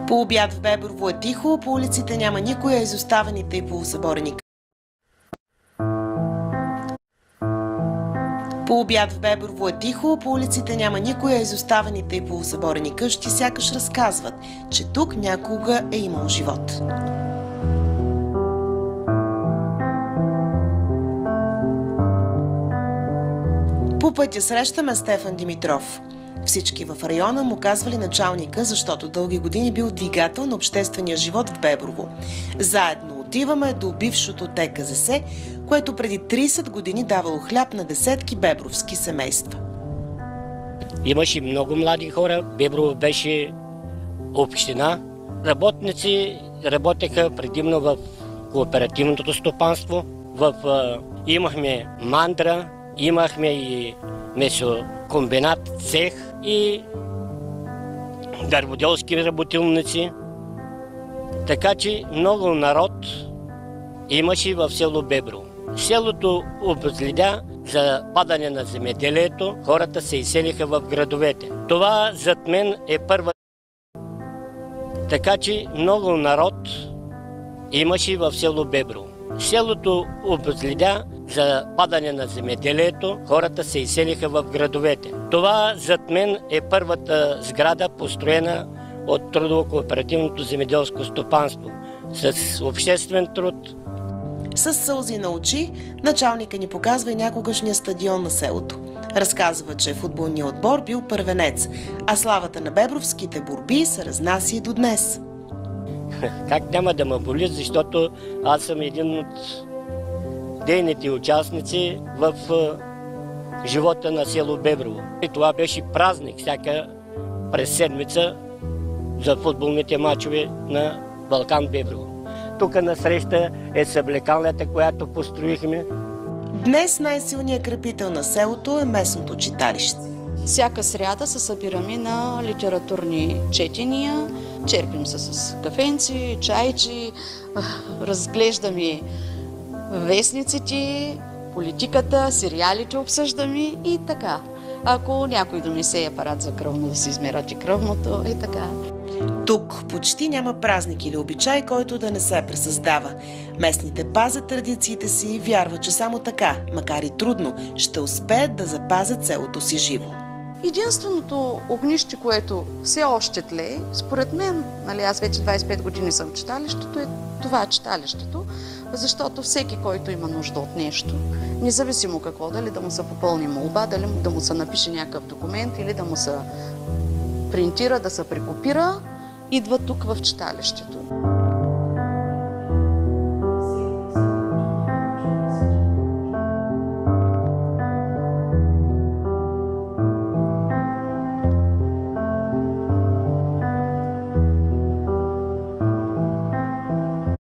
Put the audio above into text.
По обяд в Беброво е тихо, по улиците няма никой, а изоставените и полусъборени По обяд в Беброво е тихо, по улиците няма никой, а изоставените и полусъборени къщи сякаш разказват, че тук някога е имал живот. По пътя срещаме Стефан Димитров. Всички в района му казвали началника, защото дълги години бил двигател на обществения живот в Беброво. Заедно отиваме до бившото ТКЗС, което преди 30 години давало хляб на десетки бебровски семейства. Имаше много млади хора. Беброво беше община. Работници работеха предимно в кооперативното стопанство. Имахме мандра, имахме и месокомбинат, цех и дърводелски работилници. Така че много народ имаше в село Беброво. Селото обезледя за падане на земеделието, хората се изселиха в градовете. Това зад мен е първа. Така че много народ имаше в село Беброво. Селото обезледя за падане на земеделието, хората се изселиха в градовете. Това зад мен е първата сграда, построена от трудово-кооперативното земеделско стопанство с обществен труд. С сълзи на очи началника ни показва и някогашния стадион на селото. Разказва, че футболният отбор бил първенец, а славата на бебровските борби се разнася и до днес. Как няма да ме боли, защото аз съм един от дейните участници в живота на село Беброво. И това беше празник всяка през седмица за футболните мачове на Балкан Беброво. Тук насреща е съблекалнята, която построихме. Днес най-силният крепител на селото е местното читалище. Всяка сряда се събираме на литературни четения, черпим се с кафенци, чайчи, разглеждаме вестниците, политиката, сериалите обсъждаме и така. Ако някой донесе апарат за кръвно, да се измерят и кръвното, и така. Тук почти няма празник или обичай, който да не се пресъздава. Местните пазят традициите си и вярват, че само така, макар и трудно, ще успеят да запазят селото си живо. Единственото огнище, което все още тлее, според мен, аз вече 25 години съм в читалището, е това читалището, защото всеки, който има нужда от нещо, независимо какво, дали да му се попълни молба, дали да му се напише някакъв документ или да му се принтира, да се прекопира, идва тук в читалището.